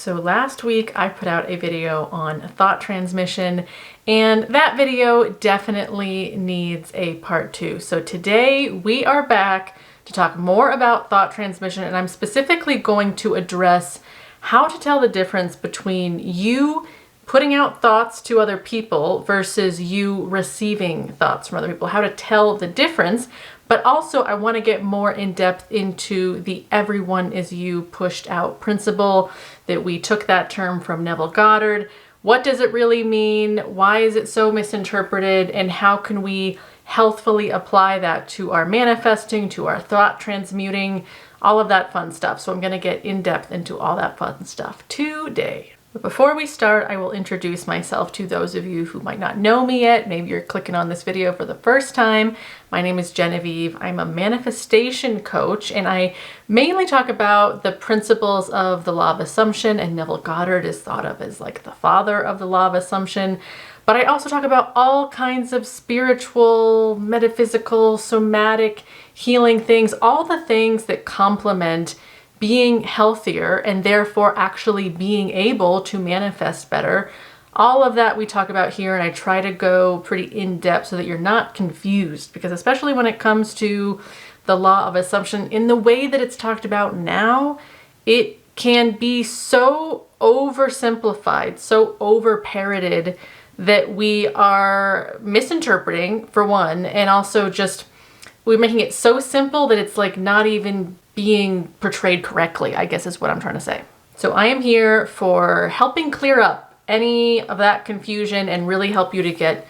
So last week I put out a video on thought transmission, and that video definitely needs a part 2. So today we are back to talk more about thought transmission, and I'm specifically going to address how to tell the difference between you putting out thoughts to other people versus you receiving thoughts from other people, how to tell the difference. But also I want to get more in depth into the everyone is you pushed out principle, that we took that term from Neville Goddard. What does it really mean? Why is it so misinterpreted? And how can we healthfully apply that to our manifesting, to our thought transmuting, all of that fun stuff. So I'm going to get in depth into all that fun stuff today. But before we start, I will introduce myself to those of you who might not know me yet. Maybe you're clicking on this video for the first time. My name is Genevieve. I'm a manifestation coach, and I mainly talk about the principles of the law of assumption, and Neville Goddard is thought of as like the father of the law of assumption. But I also talk about all kinds of spiritual, metaphysical, somatic, healing things, all the things that complement being healthier and therefore actually being able to manifest better. All of that we talk about here, and I try to go pretty in depth so that you're not confused, because especially when it comes to the law of assumption, in the way that it's talked about now, it can be so oversimplified, so over-parroted that we are misinterpreting, for one, and also just we're making it so simple that it's like not even being portrayed correctly, I guess is what I'm trying to say. So I am here for helping clear up any of that confusion and really help you to get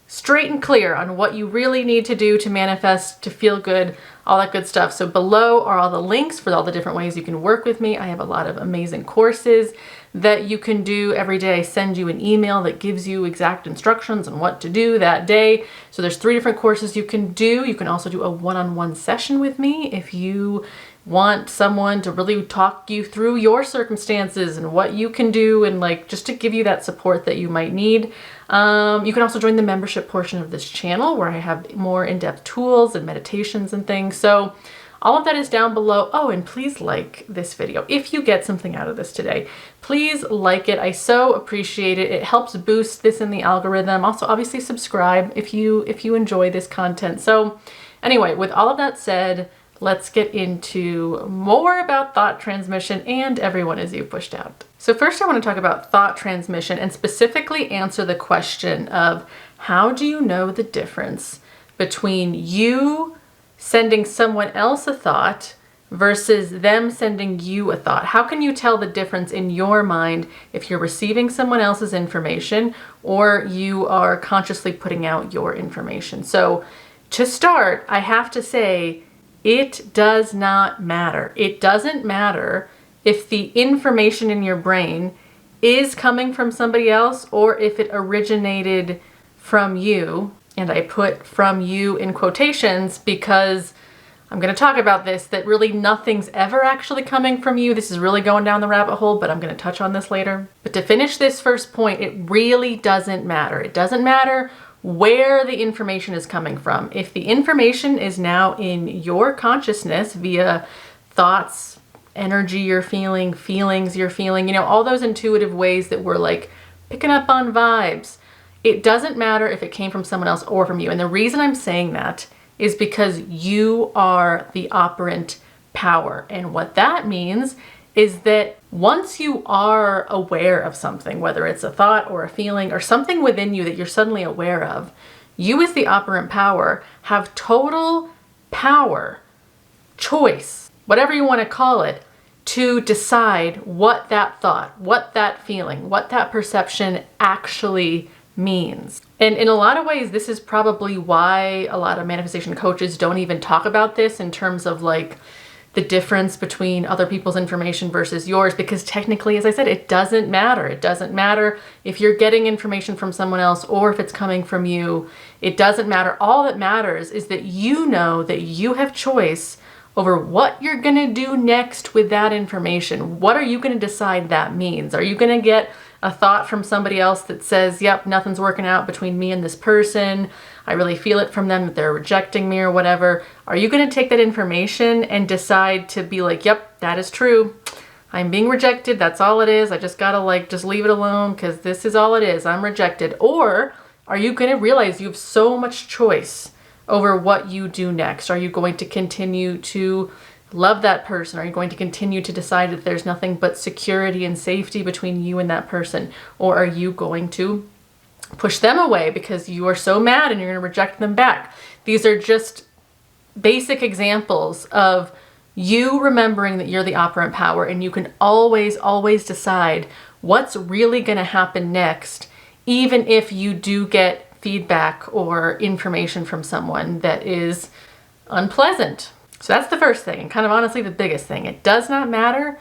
straight and clear on what you really need to do to manifest, to feel good, all that good stuff. So below are all the links for all the different ways you can work with me. I have a lot of amazing courses that you can do every day. I send you an email that gives you exact instructions on what to do that day. So there's 3 different courses you can do. You can also do a one-on-one session with me if you want someone to really talk you through your circumstances and what you can do, and like just to give you that support that you might need. You can also join the membership portion of this channel where I have more in-depth tools and meditations and things. So all of that is down below. Oh, and please like this video. If you get something out of this today, please like it. I so appreciate it. It helps boost this in the algorithm. Also, obviously subscribe if you enjoy this content. So anyway, with all of that said, let's get into more about thought transmission and everyone is you pushed out. So first I want to talk about thought transmission and specifically answer the question of how do you know the difference between you sending someone else a thought versus them sending you a thought? How can you tell the difference in your mind if you're receiving someone else's information or you are consciously putting out your information? So to start, I have to say, it does not matter. It doesn't matter if the information in your brain is coming from somebody else or if it originated from you. And I put from you in quotations because I'm going to talk about this, that really nothing's ever actually coming from you. This is really going down the rabbit hole, but I'm going to touch on this later. But to finish this first point, it really doesn't matter. It doesn't matter where the information is coming from. If the information is now in your consciousness via thoughts, energy you're feeling, feelings you're feeling, you know, all those intuitive ways that we're like picking up on vibes, it doesn't matter if it came from someone else or from you. And the reason I'm saying that is because you are the operant power. And what that means is that once you are aware of something, whether it's a thought or a feeling or something within you that you're suddenly aware of, you as the operant power have total power, choice, whatever you want to call it, to decide what that thought, what that feeling, what that perception actually means. And in a lot of ways, this is probably why a lot of manifestation coaches don't even talk about this in terms of like the difference between other people's information versus yours, because technically, as I said, it doesn't matter. It doesn't matter if you're getting information from someone else or if it's coming from you. It doesn't matter. All that matters is that you know that you have choice over what you're going to do next with that information. What are you going to decide that means? Are you going to get a thought from somebody else that says, yep, nothing's working out between me and this person, I really feel it from them that they're rejecting me or whatever? Are you going to take that information and decide to be like, yep, that is true, I'm being rejected. That's all it is. I just gotta like, just leave it alone because this is all it is. I'm rejected. Or are you going to realize you have so much choice over what you do next? Are you going to continue to love that person? Are you going to continue to decide that there's nothing but security and safety between you and that person? Or are you going to push them away because you are so mad and you're going to reject them back? These are just basic examples of you remembering that you're the operant power, and you can always, always decide what's really going to happen next, even if you do get feedback or information from someone that is unpleasant. So that's the first thing, and kind of honestly the biggest thing. It does not matter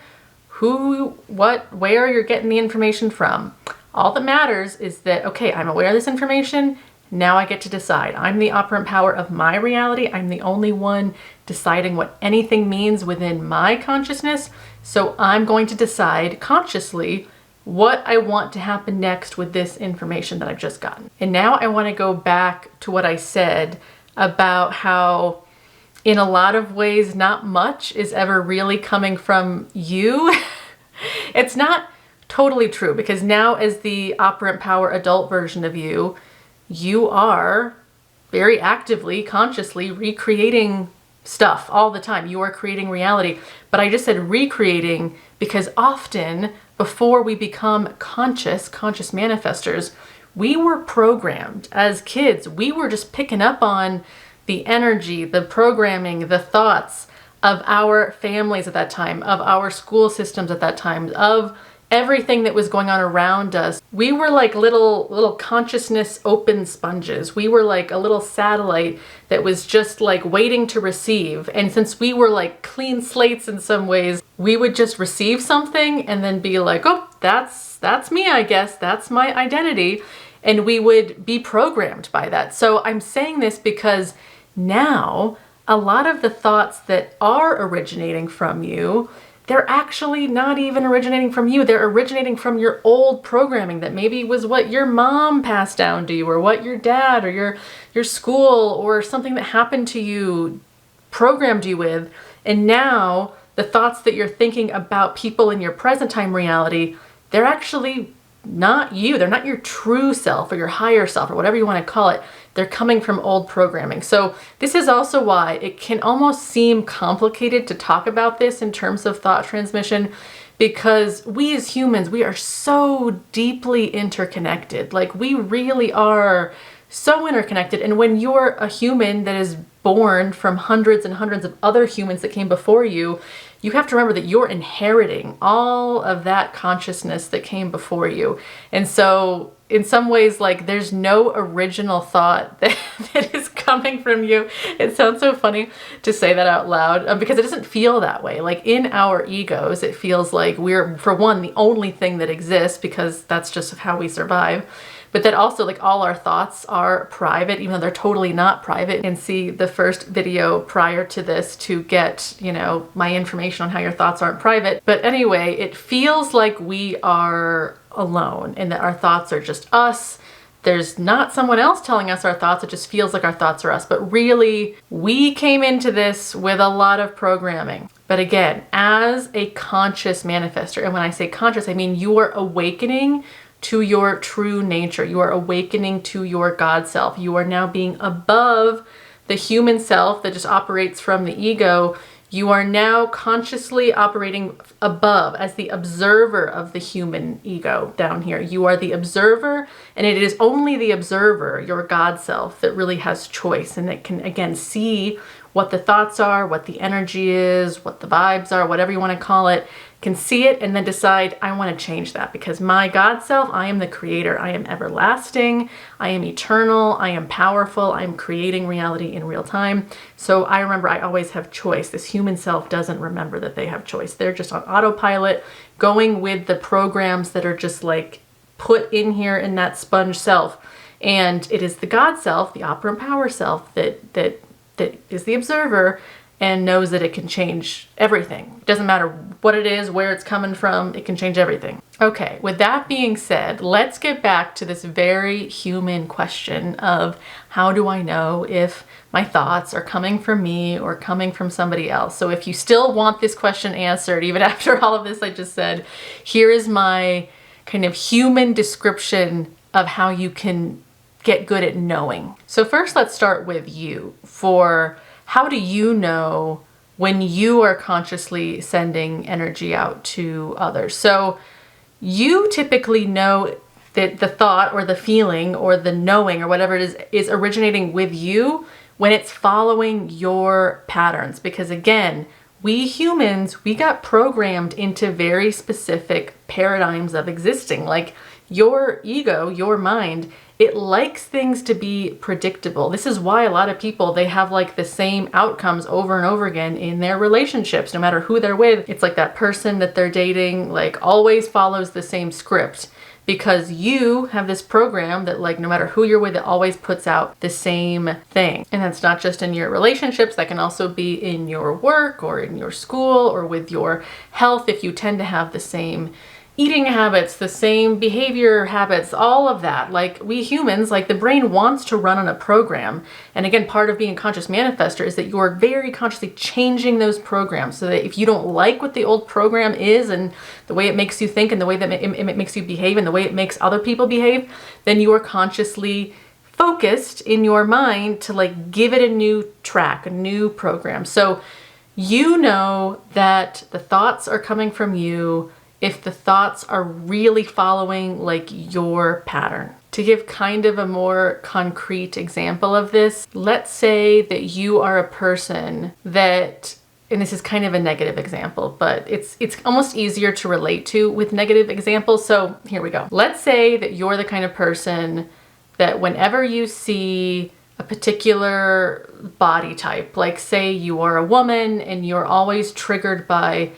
who, what, where you're getting the information from. All that matters is that, okay, I'm aware of this information. Now I get to decide. I'm the operant power of my reality. I'm the only one deciding what anything means within my consciousness. So I'm going to decide consciously what I want to happen next with this information that I've just gotten. And now I want to go back to what I said about how in a lot of ways, not much is ever really coming from you. It's not totally true, because now as the operant power adult version of you, you are very actively, consciously recreating stuff all the time. You are creating reality. But I just said recreating because often before we become conscious manifestors, we were programmed as kids. We were just picking up on the energy, the programming, the thoughts of our families at that time, of our school systems at that time, of everything that was going on around us. We were like little consciousness open sponges. We were like a little satellite that was just like waiting to receive. And since we were like clean slates in some ways, we would just receive something and then be like, oh, that's me, I guess. That's my identity. And we would be programmed by that. So I'm saying this because now a lot of the thoughts that are originating from you, they're actually not even originating from you. They're originating from your old programming that maybe was what your mom passed down to you, or what your dad or your school or something that happened to you programmed you with. And now the thoughts that you're thinking about people in your present time reality, they're actually not you. They're not your true self or your higher self or whatever you want to call it. They're coming from old programming. So this is also why it can almost seem complicated to talk about this in terms of thought transmission, because we as humans, we are so deeply interconnected. Like we really are so interconnected. And when you're a human that is born from hundreds and hundreds of other humans that came before you, you have to remember that you're inheriting all of that consciousness that came before you. And so in some ways, like there's no original thought that is coming from you. It sounds so funny to say that out loud because it doesn't feel that way. Like in our egos, it feels like we're, for one, the only thing that exists because that's just how we survive. But that also, like, all our thoughts are private, even though they're totally not private. And see the first video prior to this to get, you know, my information on how your thoughts aren't private. But anyway, it feels like we are alone and that our thoughts are just us. There's not someone else telling us our thoughts. It just feels like our thoughts are us. But really, we came into this with a lot of programming. But again, as a conscious manifestor, and when I say conscious, I mean you are awakening to your true nature. You are awakening to your God self. You are now being above the human self that just operates from the ego. You are now consciously operating above as the observer of the human ego down here. You are the observer, and it is only the observer, your God self, that really has choice and that can, again, see what the thoughts are, what the energy is, what the vibes are, whatever you want to call it, can see it and then decide, I want to change that because my God self, I am the creator. I am everlasting. I am eternal. I am powerful. I am creating reality in real time. So I remember I always have choice. This human self doesn't remember that they have choice. They're just on autopilot, going with the programs that are just like put in here in that sponge self. And it is the God self, the operant power self, that is the observer. and knows that it can change everything. It doesn't matter what it is, where it's coming from, it can change everything. Okay, with that being said, let's get back to this very human question of how do I know if my thoughts are coming from me or coming from somebody else? So if you still want this question answered, even after all of this I just said, here is my kind of human description of how you can get good at knowing. So first, let's start with you. For how do you know when you are consciously sending energy out to others? So you typically know that the thought or the feeling or the knowing or whatever it is originating with you when it's following your patterns. Because again, we humans, we got programmed into very specific paradigms of existing. Like your ego, your mind, it likes things to be predictable. This is why a lot of people, they have like the same outcomes over and over again in their relationships, no matter who they're with. It's like that person that they're dating, like always follows the same script, because you have this program that like no matter who you're with, it always puts out the same thing. And that's not just in your relationships, that can also be in your work or in your school or with your health. If you tend to have the same eating habits, the same behavior habits, all of that. Like we humans, like the brain wants to run on a program. And again, part of being a conscious manifester is that you are very consciously changing those programs so that if you don't like what the old program is and the way it makes you think and the way that it makes you behave and the way it makes other people behave, then you are consciously focused in your mind to like give it a new track, a new program. So you know that the thoughts are coming from you if the thoughts are really following like your pattern. To give kind of a more concrete example of this, let's say that you are a person that, and this is kind of a negative example, but it's almost easier to relate to with negative examples. So here we go. Let's say that you're the kind of person that whenever you see a particular body type, like say you are a woman and you're always triggered by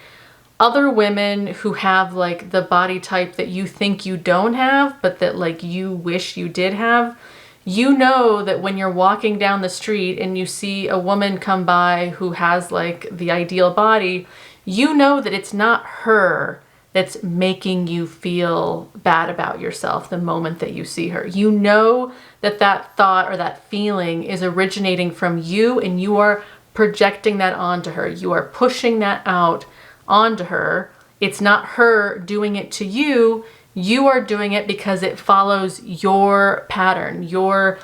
other women who have like the body type that you think you don't have, but that like you wish you did have, you know that when you're walking down the street and you see a woman come by who has like the ideal body, you know that it's not her that's making you feel bad about yourself the moment that you see her. You know that that thought or that feeling is originating from you and you are projecting that onto her. You are pushing that out onto her. It's not her doing it to you. You are doing it because it follows your pattern, your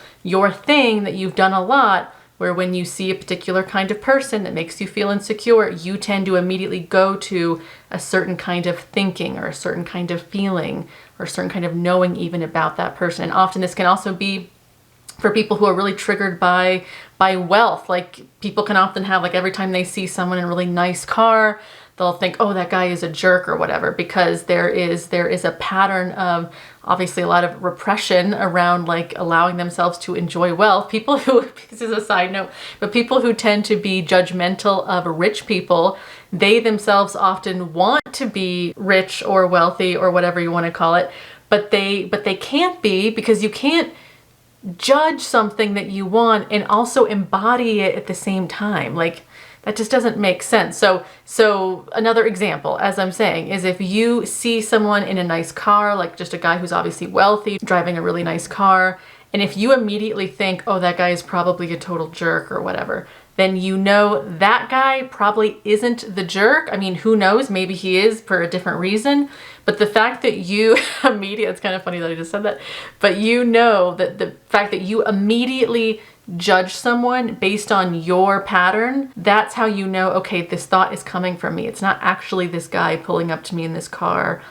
thing that you've done a lot, where when you see a particular kind of person that makes you feel insecure, you tend to immediately go to a certain kind of thinking or a certain kind of feeling or a certain kind of knowing even about that person. And often this can also be for people who are really triggered by wealth. Like people can often have, like every time they see someone in a really nice car, they'll think, oh, that guy is a jerk or whatever, because there is a pattern of obviously a lot of repression around like allowing themselves to enjoy wealth. People who, this is a side note, but people who tend to be judgmental of rich people, they themselves often want to be rich or wealthy or whatever you want to call it, but they can't be, because you can't judge something that you want and also embody it at the same time. Like that just doesn't make sense. So another example, as I'm saying, is if you see someone in a nice car, like just a guy who's obviously wealthy, driving a really nice car, and if you immediately think, oh, that guy is probably a total jerk or whatever, then you know that guy probably isn't the jerk. I mean, who knows? Maybe he is for a different reason. But the fact that you it's kind of funny that I just said that, but you know that the fact that you immediately judge someone based on your pattern, that's how you know, okay, this thought is coming from me. It's not actually this guy pulling up to me in this car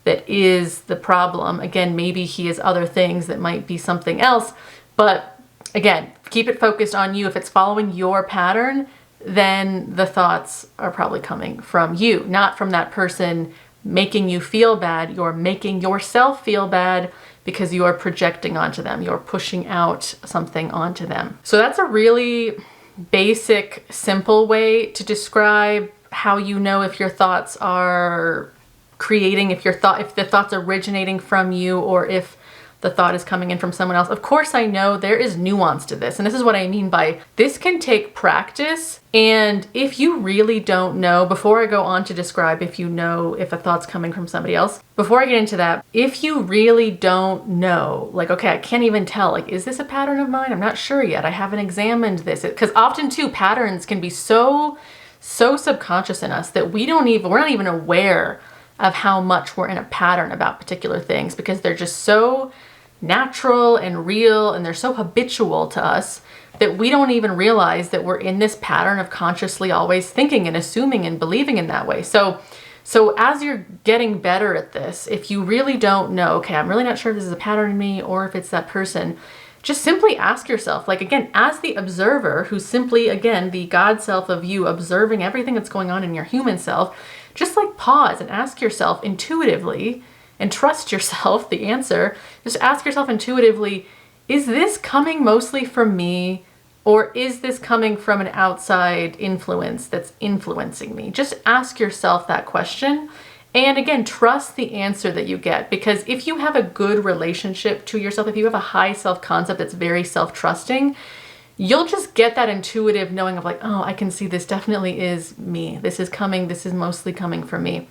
that is the problem. Again, maybe he has other things that might be something else, but again, keep it focused on you. If it's following your pattern, then the thoughts are probably coming from you, not from that person making you feel bad. You're making yourself feel bad because you are projecting onto them. You're pushing out something onto them. So that's a really basic, simple way to describe how you know if your thoughts are creating, if the thoughts originating from you, or if the thought is coming in from someone else. Of course, I know there is nuance to this. And this is what I mean by this can take practice. And if you really don't know, before I go on to describe if you know if a thought's coming from somebody else, before I get into that, if you really don't know, like, okay, I can't even tell, like, is this a pattern of mine? I'm not sure yet. I haven't examined this. Because often too, patterns can be so subconscious in us that we're not even aware of how much we're in a pattern about particular things, because they're just so natural and real and they're so habitual to us that we don't even realize that we're in this pattern of consciously always thinking and assuming and believing in that way. So as you're getting better at this, if you really don't know, okay, I'm really not sure if this is a pattern in me or if it's that person, just simply ask yourself, like, again, as the observer who's simply, again, the God self of you observing everything that's going on in your human self, just like pause and ask yourself intuitively and trust yourself, the answer, just ask yourself intuitively, is this coming mostly from me, or is this coming from an outside influence that's influencing me? Just ask yourself that question. And again, trust the answer that you get, because if you have a good relationship to yourself, if you have a high self-concept that's very self-trusting, you'll just get that intuitive knowing of like, oh, I can see this definitely is me. This is mostly coming from me.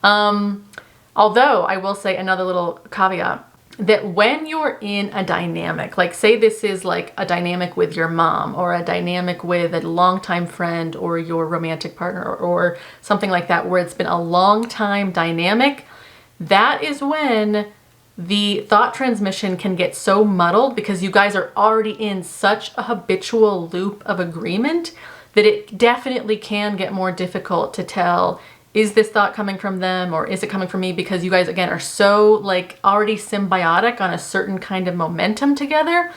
Although I will say another little caveat, that when you're in a dynamic, like say this is like a dynamic with your mom or a dynamic with a longtime friend or your romantic partner or something like that, where it's been a long time dynamic, that is when the thought transmission can get so muddled, because you guys are already in such a habitual loop of agreement that it definitely can get more difficult to tell, is this thought coming from them or is it coming from me? Because you guys, again, are so like already symbiotic on a certain kind of momentum together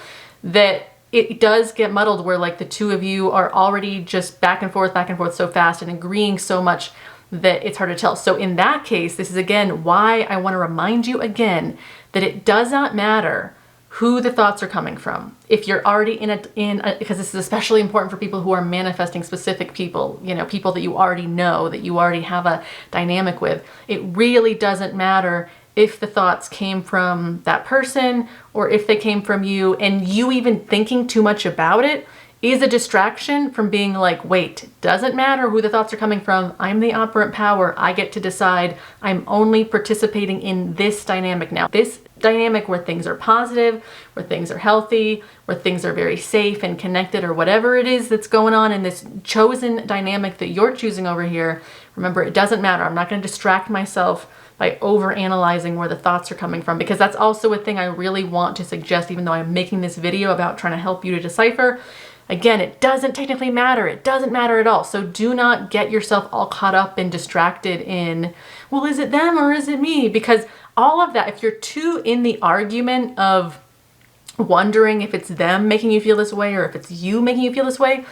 that it does get muddled, where like the two of you are already just back and forth so fast and agreeing so much that it's hard to tell. So in that case, this is again why I want to remind you again that it does not matter who the thoughts are coming from. If you're already because this is especially important for people who are manifesting specific people, people that you already know, that you already have a dynamic with, it really doesn't matter if the thoughts came from that person or if they came from you, and you even thinking too much about it is a distraction from being like, wait, doesn't matter who the thoughts are coming from. I'm the operant power. I get to decide. I'm only participating in this dynamic now. This dynamic where things are positive, where things are healthy, where things are very safe and connected, or whatever it is that's going on in this chosen dynamic that you're choosing over here. Remember, it doesn't matter. I'm not going to distract myself by over-analyzing where the thoughts are coming from, because that's also a thing I really want to suggest, even though I'm making this video about trying to help you to decipher. Again, it doesn't technically matter. It doesn't matter at all. So do not get yourself all caught up and distracted in, well, is it them or is it me? Because all of that, if you're too in the argument of wondering if it's them making you feel this way or if it's you making you feel this way,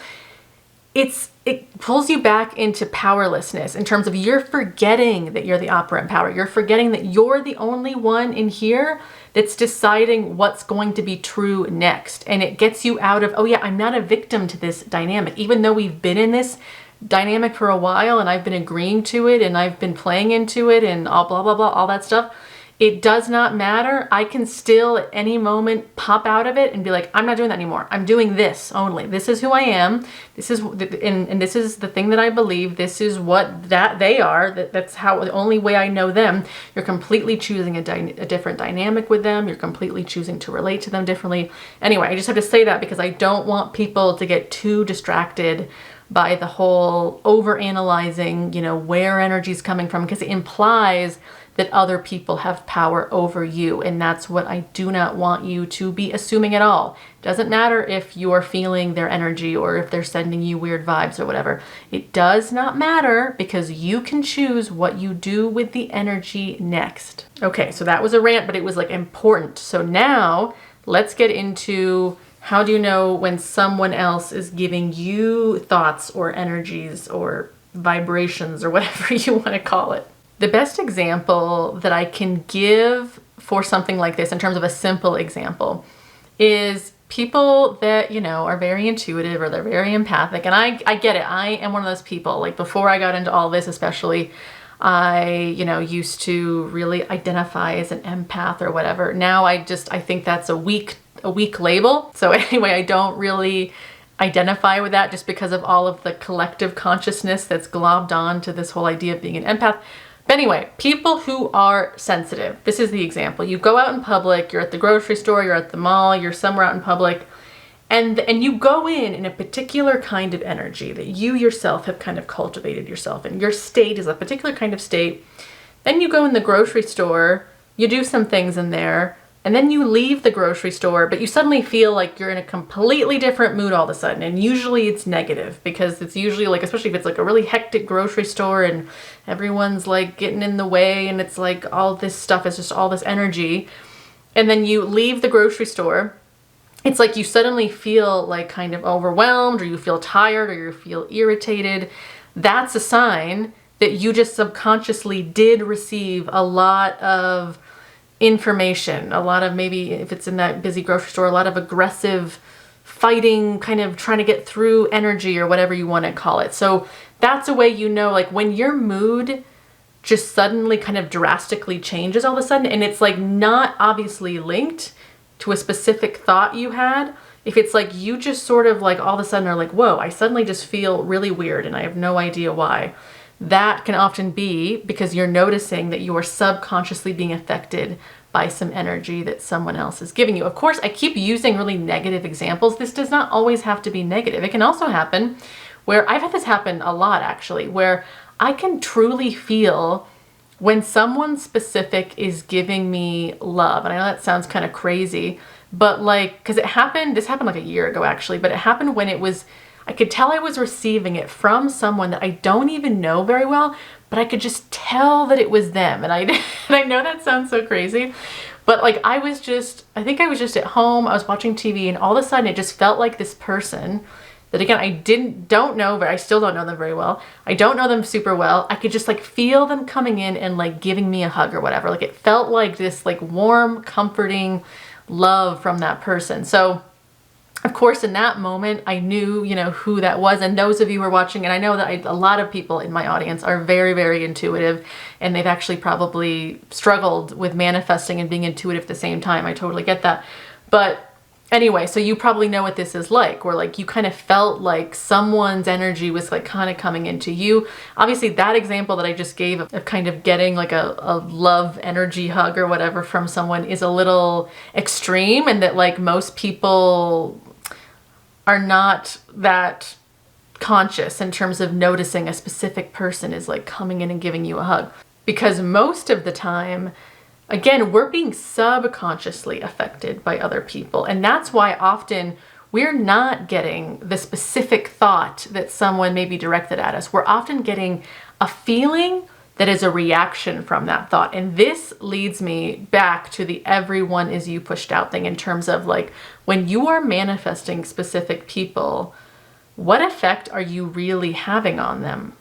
it pulls you back into powerlessness, in terms of you're forgetting that you're the operant power. You're forgetting that you're the only one in here that's deciding what's going to be true next. And it gets you out of, oh yeah, I'm not a victim to this dynamic. Even though we've been in this dynamic for a while and I've been agreeing to it and I've been playing into it and all blah, blah, blah, all that stuff, it does not matter. I can still at any moment pop out of it and be like, I'm not doing that anymore. I'm doing this only. This is who I am. This is, and this is the thing that I believe. This is what they are. That's how, the only way I know them. You're completely choosing a different dynamic with them. You're completely choosing to relate to them differently. Anyway, I just have to say that because I don't want people to get too distracted by the whole over-analyzing, where energy's coming from, because it implies that other people have power over you. And that's what I do not want you to be assuming at all. Doesn't matter if you're feeling their energy or if they're sending you weird vibes or whatever. It does not matter, because you can choose what you do with the energy next. Okay, so that was a rant, but it was like important. So now let's get into, how do you know when someone else is giving you thoughts or energies or vibrations or whatever you want to call it? The best example that I can give for something like this, in terms of a simple example, is people that, are very intuitive or they're very empathic. And I get it. I am one of those people. Like before I got into all this, especially, I, used to really identify as an empath or whatever. Now I think that's a weak label. So anyway, I don't really identify with that just because of all of the collective consciousness that's globbed on to this whole idea of being an empath. But anyway, people who are sensitive, this is the example. You go out in public, you're at the grocery store, you're at the mall, you're somewhere out in public, and you go in a particular kind of energy that you yourself have kind of cultivated yourself in. Your state is a particular kind of state. Then you go in the grocery store, you do some things in there, and then you leave the grocery store, but you suddenly feel like you're in a completely different mood all of a sudden. And usually it's negative, because it's usually like, especially if it's like a really hectic grocery store and everyone's like getting in the way and it's like all this stuff is just all this energy. And then you leave the grocery store. It's like you suddenly feel like kind of overwhelmed, or you feel tired, or you feel irritated. That's a sign that you just subconsciously did receive a lot of information, a lot of, maybe if it's in that busy grocery store, a lot of aggressive fighting, kind of trying to get through energy or whatever you want to call it. So that's a way like when your mood just suddenly kind of drastically changes all of a sudden, and it's like not obviously linked to a specific thought you had. If it's like you just sort of like all of a sudden are like, whoa, I suddenly just feel really weird and I have no idea why. That can often be because you're noticing that you are subconsciously being affected by some energy that someone else is giving you. Of course, I keep using really negative examples. This does not always have to be negative. It can also happen where, I've had this happen a lot actually, where I can truly feel when someone specific is giving me love. And I know that sounds kind of crazy, but like, because this happened like a year ago actually, but it happened when I could tell I was receiving it from someone that I don't even know very well, but I could just tell that it was them. And I know that sounds so crazy, but like I think I was just at home, I was watching TV, and all of a sudden it just felt like this person that, again, I don't know, but I still don't know them very well. I don't know them super well. I could just like feel them coming in and like giving me a hug or whatever. Like it felt like this like warm, comforting love from that person. So of course, in that moment, I knew, who that was. And those of you who are watching, and I know that a lot of people in my audience are very, very intuitive, and they've actually probably struggled with manifesting and being intuitive at the same time. I totally get that. But anyway, so you probably know what this is like, where like you kind of felt like someone's energy was like kind of coming into you. Obviously, that example that I just gave of kind of getting like a love energy hug or whatever from someone is a little extreme, and that like most people are not that conscious in terms of noticing a specific person is like coming in and giving you a hug. Because most of the time, again, we're being subconsciously affected by other people. And that's why often we're not getting the specific thought that someone may be directed at us. We're often getting a feeling that is a reaction from that thought. And this leads me back to the everyone is you pushed out thing, in terms of like, when you are manifesting specific people, what effect are you really having on them?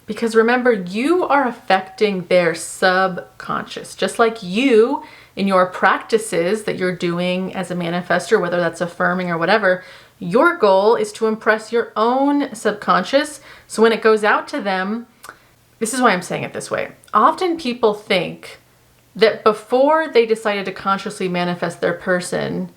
Because remember, you are affecting their subconscious, just like you in your practices that you're doing as a manifestor, whether that's affirming or whatever. Your goal is to impress your own subconscious. So when it goes out to them, this is why I'm saying it this way. Often people think that before they decided to consciously manifest their person,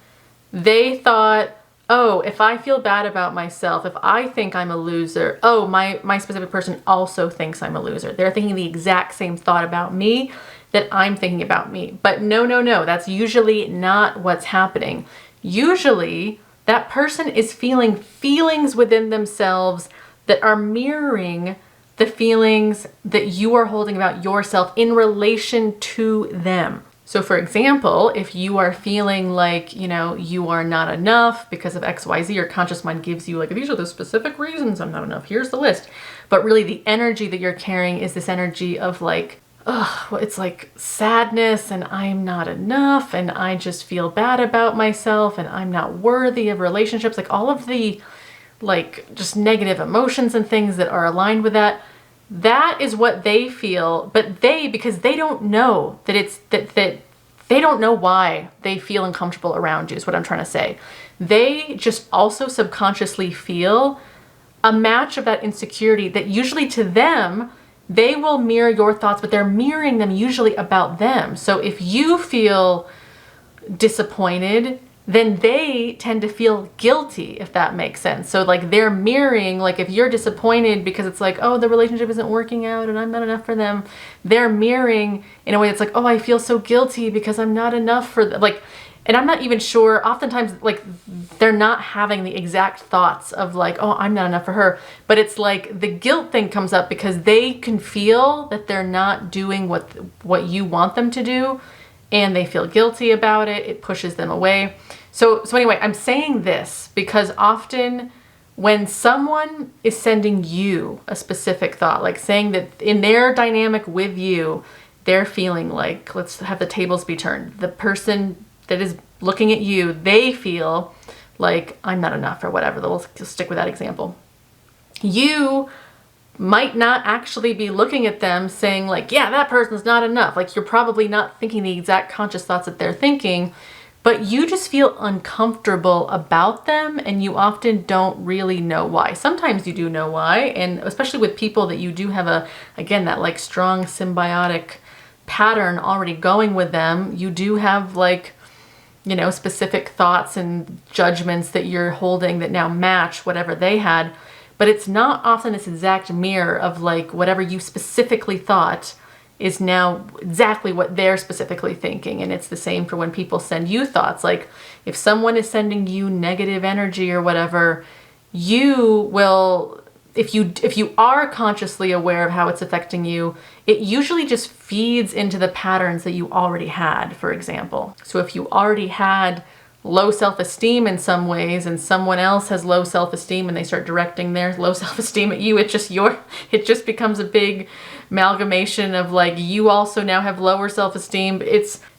they thought, oh, if I feel bad about myself, if I think I'm a loser, oh, my specific person also thinks I'm a loser. They're thinking the exact same thought about me that I'm thinking about me. But no, that's usually not what's happening. Usually that person is feeling feelings within themselves that are mirroring the feelings that you are holding about yourself in relation to them. So for example, if you are feeling like, you are not enough because of XYZ, your conscious mind gives you like, these are the specific reasons I'm not enough. Here's the list. But really the energy that you're carrying is this energy of like, it's like sadness, and I'm not enough, and I just feel bad about myself, and I'm not worthy of relationships, like all of the like just negative emotions and things that are aligned with that. That is what they feel, but because they don't know that it's that they don't know why they feel uncomfortable around you, is what I'm trying to say. They just also subconsciously feel a match of that insecurity that usually to them they will mirror your thoughts, but they're mirroring them usually about them. So if you feel disappointed, then they tend to feel guilty, if that makes sense. So like they're mirroring, like if you're disappointed because it's like, oh, the relationship isn't working out and I'm not enough for them, they're mirroring in a way that's like, oh, I feel so guilty because I'm not enough for them. Like, and I'm not even sure, oftentimes like they're not having the exact thoughts of like, oh, I'm not enough for her. But it's like the guilt thing comes up because they can feel that they're not doing what you want them to do, and they feel guilty about it. It pushes them away. So anyway, I'm saying this because often when someone is sending you a specific thought, like saying that in their dynamic with you, they're feeling like, let's have the tables be turned. The person that is looking at you, they feel like I'm not enough or whatever. We'll stick with that example. You might not actually be looking at them saying like, yeah, that person's not enough. Like you're probably not thinking the exact conscious thoughts that they're thinking, but you just feel uncomfortable about them and you often don't really know why. Sometimes you do know why, and especially with people that you do have again, that like strong symbiotic pattern already going with them, you do have like, you know, specific thoughts and judgments that you're holding that now match whatever they had. But it's not often this exact mirror of like whatever you specifically thought is now exactly what they're specifically thinking. And it's the same for when people send you thoughts. Like if someone is sending you negative energy or whatever, you will, if you are consciously aware of how it's affecting you, it usually just feeds into the patterns that you already had, for example. So if you already had low self-esteem in some ways and someone else has low self-esteem and they start directing their low self-esteem at you, it just becomes a big amalgamation of like, you also now have lower self-esteem.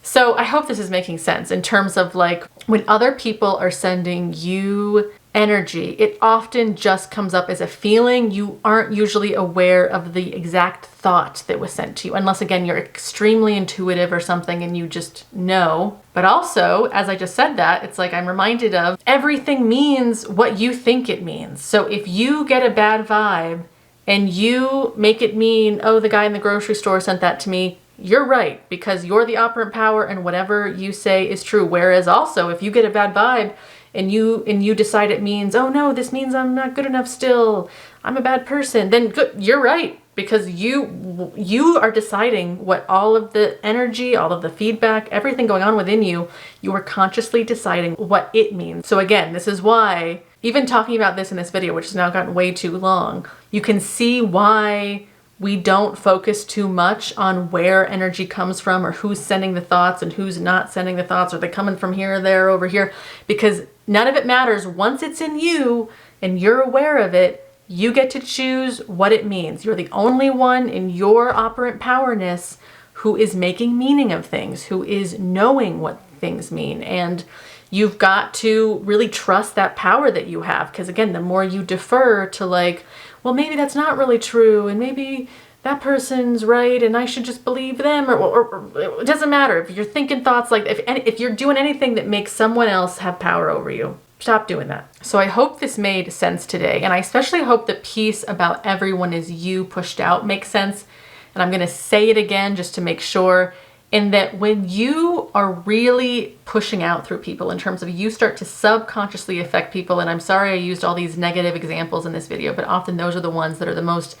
So I hope this is making sense in terms of like when other people are sending you energy, it often just comes up as a feeling. You aren't usually aware of the exact thought that was sent to you, unless again, you're extremely intuitive or something and you just know. But also, as I just said that, it's like I'm reminded of everything means what you think it means. So if you get a bad vibe and you make it mean, oh, the guy in the grocery store sent that to me, you're right, because you're the operant power and whatever you say is true. Whereas also, if you get a bad vibe and you decide it means, oh no, this means I'm not good enough still, I'm a bad person, then good, you're right, because you are deciding what all of the energy, all of the feedback, everything going on within you, you are consciously deciding what it means. So again, this is why, even talking about this in this video, which has now gotten way too long, you can see why we don't focus too much on where energy comes from or who's sending the thoughts and who's not sending the thoughts. Are they coming from here, there, over here? Because none of it matters. Once it's in you and you're aware of it, you get to choose what it means. You're the only one in your operant powerness who is making meaning of things, who is knowing what things mean. And you've got to really trust that power that you have. Because again, the more you defer to like, well, maybe that's not really true, and maybe that person's right, and I should just believe them, or it doesn't matter. If you're thinking thoughts like, if you're doing anything that makes someone else have power over you, stop doing that. So I hope this made sense today, and I especially hope the piece about everyone is you pushed out makes sense. And I'm gonna say it again just to make sure, in that when you are really pushing out through people in terms of you start to subconsciously affect people, and I'm sorry I used all these negative examples in this video, but often those are the ones that are the most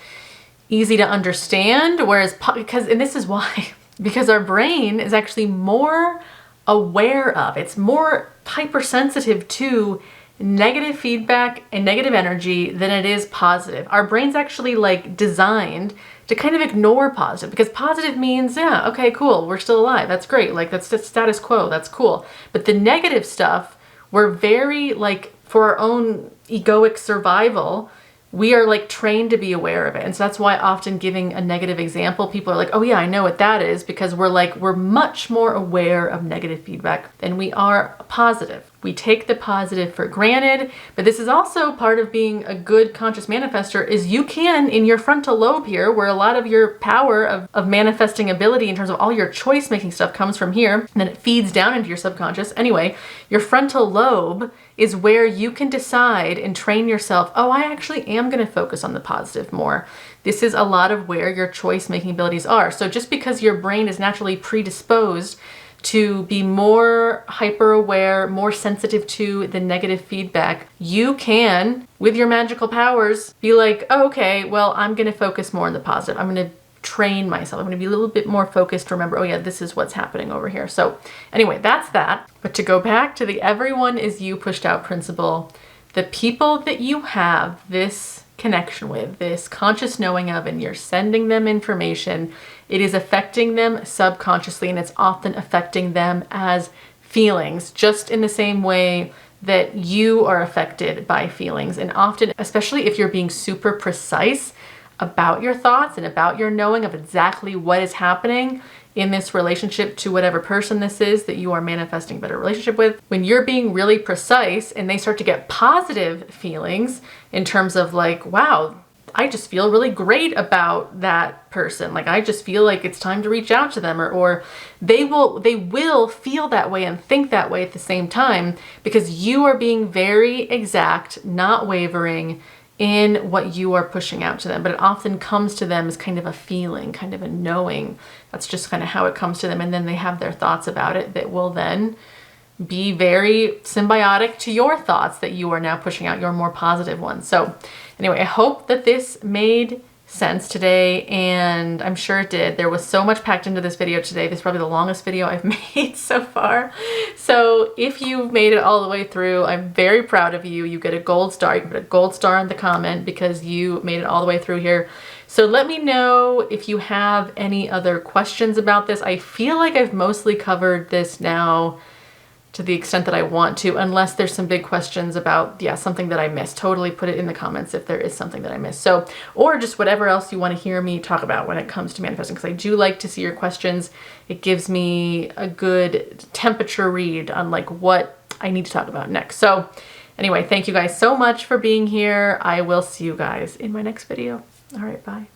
easy to understand, whereas, and this is why, because our brain is actually more aware of, it's more hypersensitive to negative feedback and negative energy than it is positive. Our brain's actually like designed to kind of ignore positive, because positive means, yeah, okay, cool, we're still alive, that's great, like that's the status quo, that's cool. But the negative stuff, we're very like, for our own egoic survival, we are like trained to be aware of it. And so that's why often giving a negative example, people are like, oh yeah, I know what that is, because we're much more aware of negative feedback than we are positive. We take the positive for granted, but this is also part of being a good conscious manifester, is you can, in your frontal lobe here, where a lot of your power of manifesting ability in terms of all your choice making stuff comes from here, and then it feeds down into your subconscious. Anyway, your frontal lobe is where you can decide and train yourself, oh, I actually am going to focus on the positive more. This is a lot of where your choice making abilities are. So just because your brain is naturally predisposed to be more hyper aware, more sensitive to the negative feedback, you can, with your magical powers, be like, oh, okay, well, I'm going to focus more on the positive. I'm going to train myself. I'm going to be a little bit more focused to remember, oh yeah, this is what's happening over here. So anyway, that's that. But to go back to the everyone is you pushed out principle, the people that you have this connection with, this conscious knowing of, and you're sending them information, it is affecting them subconsciously, and it's often affecting them as feelings, just in the same way that you are affected by feelings. And often, especially if you're being super precise about your thoughts and about your knowing of exactly what is happening in this relationship to whatever person this is that you are manifesting a better relationship with, when you're being really precise and they start to get positive feelings in terms of like, wow, I just feel really great about that person. Like, I just feel like it's time to reach out to them, or they will feel that way and think that way at the same time, because you are being very exact, not wavering in what you are pushing out to them. But it often comes to them as kind of a feeling, kind of a knowing. That's just kind of how it comes to them. And then they have their thoughts about it that will then be very symbiotic to your thoughts that you are now pushing out, your more positive ones. So anyway, I hope that this made sense today, and I'm sure it did. There was so much packed into this video today. This is probably the longest video I've made so far. So if you made it all the way through, I'm very proud of you. You get a gold star. You can put a gold star in the comment because you made it all the way through here. So let me know if you have any other questions about this. I feel like I've mostly covered this now to the extent that I want to, unless there's some big questions about, yeah, something that I missed. Totally put it in the comments if there is something that I missed. So, or just whatever else you want to hear me talk about when it comes to manifesting, because I do like to see your questions. It gives me a good temperature read on like what I need to talk about next. So anyway, thank you guys so much for being here. I will see you guys in my next video. All right, bye.